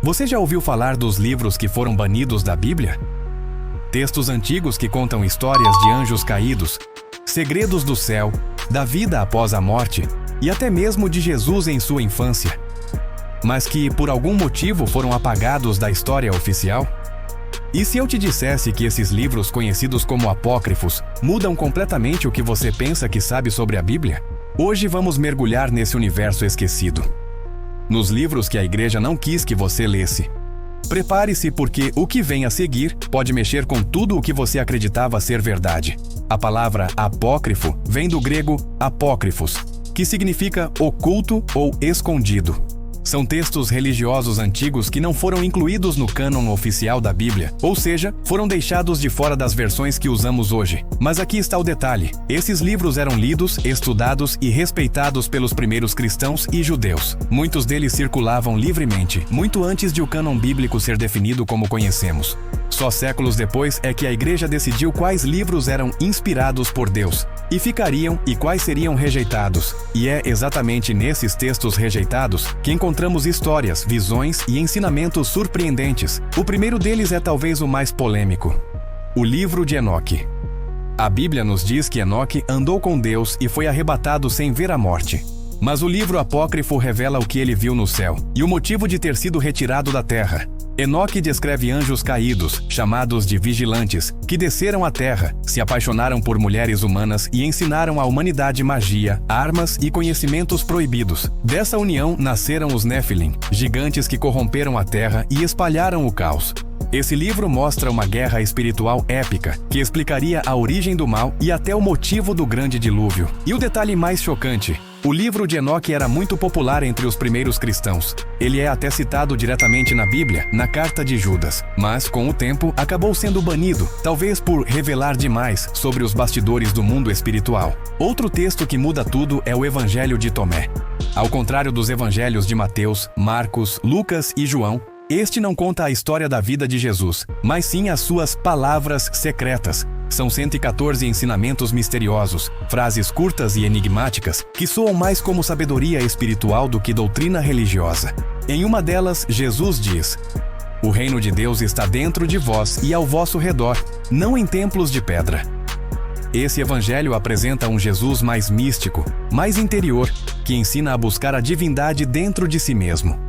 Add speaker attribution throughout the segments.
Speaker 1: Você já ouviu falar dos livros que foram banidos da Bíblia? Textos antigos que contam histórias de anjos caídos, segredos do céu, da vida após a morte e até mesmo de Jesus em sua infância, mas que por algum motivo foram apagados da história oficial? E se eu te dissesse que esses livros conhecidos como apócrifos mudam completamente o que você pensa que sabe sobre a Bíblia? Hoje vamos mergulhar nesse universo esquecido, nos livros que a igreja não quis que você lesse. Prepare-se, porque o que vem a seguir pode mexer com tudo o que você acreditava ser verdade. A palavra apócrifo vem do grego apócrifos, que significa oculto ou escondido. São textos religiosos antigos que não foram incluídos no cânon oficial da Bíblia, ou seja, foram deixados de fora das versões que usamos hoje. Mas aqui está o detalhe: esses livros eram lidos, estudados e respeitados pelos primeiros cristãos e judeus. Muitos deles circulavam livremente, muito antes de o cânon bíblico ser definido como conhecemos. Só séculos depois é que a igreja decidiu quais livros eram inspirados por Deus e ficariam e quais seriam rejeitados. E é exatamente nesses textos rejeitados que encontramos histórias, visões e ensinamentos surpreendentes. O primeiro deles é talvez o mais polêmico: o livro de Enoque. A Bíblia nos diz que Enoque andou com Deus e foi arrebatado sem ver a morte. Mas o livro apócrifo revela o que ele viu no céu e o motivo de ter sido retirado da terra. Enoque descreve anjos caídos, chamados de vigilantes, que desceram à terra, se apaixonaram por mulheres humanas e ensinaram à humanidade magia, armas e conhecimentos proibidos. Dessa união nasceram os Néfilim, gigantes que corromperam a terra e espalharam o caos. Esse livro mostra uma guerra espiritual épica, que explicaria a origem do mal e até o motivo do grande dilúvio. E o detalhe mais chocante: o livro de Enoque era muito popular entre os primeiros cristãos. Ele é até citado diretamente na Bíblia, na carta de Judas. Mas, com o tempo, acabou sendo banido, talvez por revelar demais sobre os bastidores do mundo espiritual. Outro texto que muda tudo é o Evangelho de Tomé. Ao contrário dos evangelhos de Mateus, Marcos, Lucas e João, este não conta a história da vida de Jesus, mas sim as suas palavras secretas. São 114 ensinamentos misteriosos, frases curtas e enigmáticas que soam mais como sabedoria espiritual do que doutrina religiosa. Em uma delas, Jesus diz: "O reino de Deus está dentro de vós e ao vosso redor, não em templos de pedra." Esse evangelho apresenta um Jesus mais místico, mais interior, que ensina a buscar a divindade dentro de si mesmo.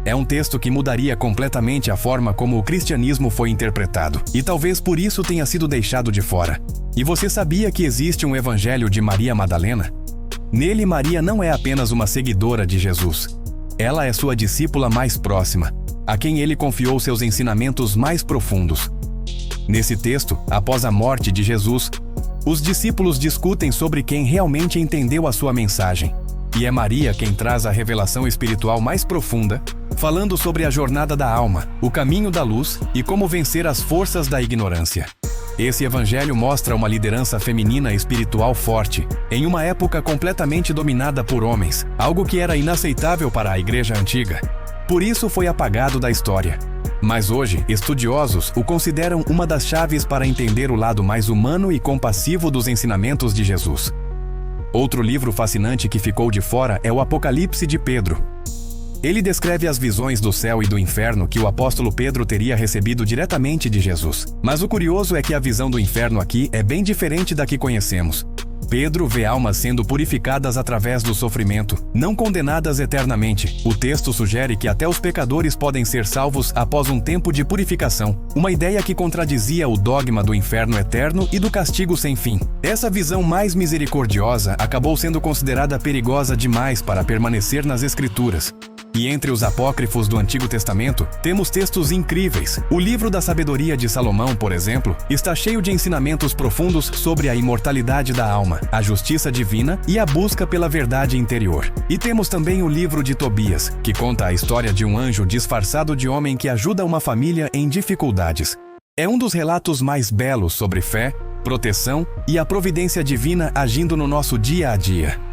Speaker 1: É um texto que mudaria completamente a forma como o cristianismo foi interpretado, e talvez por isso tenha sido deixado de fora. E você sabia que existe um evangelho de Maria Madalena? Nele, Maria não é apenas uma seguidora de Jesus. Ela é sua discípula mais próxima, a quem ele confiou seus ensinamentos mais profundos. Nesse texto, após a morte de Jesus, os discípulos discutem sobre quem realmente entendeu a sua mensagem. E é Maria quem traz a revelação espiritual mais profunda, falando sobre a jornada da alma, o caminho da luz e como vencer as forças da ignorância. Esse evangelho mostra uma liderança feminina espiritual forte, em uma época completamente dominada por homens, algo que era inaceitável para a igreja antiga. Por isso foi apagado da história. Mas hoje, estudiosos o consideram uma das chaves para entender o lado mais humano e compassivo dos ensinamentos de Jesus. Outro livro fascinante que ficou de fora é o Apocalipse de Pedro. Ele descreve as visões do céu e do inferno que o apóstolo Pedro teria recebido diretamente de Jesus. Mas o curioso é que a visão do inferno aqui é bem diferente da que conhecemos. Pedro vê almas sendo purificadas através do sofrimento, não condenadas eternamente. O texto sugere que até os pecadores podem ser salvos após um tempo de purificação, uma ideia que contradizia o dogma do inferno eterno e do castigo sem fim. Essa visão mais misericordiosa acabou sendo considerada perigosa demais para permanecer nas Escrituras. E entre os apócrifos do Antigo Testamento, temos textos incríveis. O livro da Sabedoria de Salomão, por exemplo, está cheio de ensinamentos profundos sobre a imortalidade da alma, a justiça divina e a busca pela verdade interior. E temos também o livro de Tobias, que conta a história de um anjo disfarçado de homem que ajuda uma família em dificuldades. É um dos relatos mais belos sobre fé, proteção e a providência divina agindo no nosso dia a dia.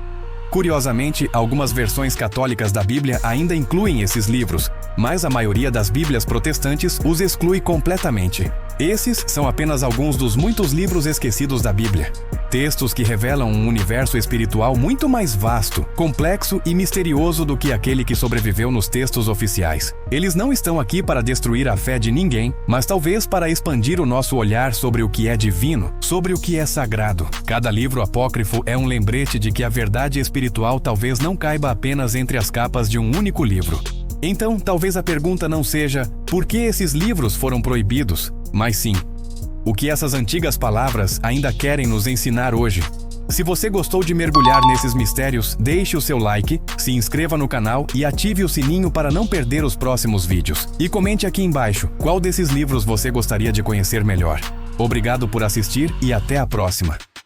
Speaker 1: Curiosamente, algumas versões católicas da Bíblia ainda incluem esses livros, mas a maioria das Bíblias protestantes os exclui completamente. Esses são apenas alguns dos muitos livros esquecidos da Bíblia. Textos que revelam um universo espiritual muito mais vasto, complexo e misterioso do que aquele que sobreviveu nos textos oficiais. Eles não estão aqui para destruir a fé de ninguém, mas talvez para expandir o nosso olhar sobre o que é divino, sobre o que é sagrado. Cada livro apócrifo é um lembrete de que a verdade espiritual talvez não caiba apenas entre as capas de um único livro. Então, talvez a pergunta não seja por que esses livros foram proibidos, mas sim, o que essas antigas palavras ainda querem nos ensinar hoje. Se você gostou de mergulhar nesses mistérios, deixe o seu like, se inscreva no canal e ative o sininho para não perder os próximos vídeos. E comente aqui embaixo qual desses livros você gostaria de conhecer melhor. Obrigado por assistir e até a próxima.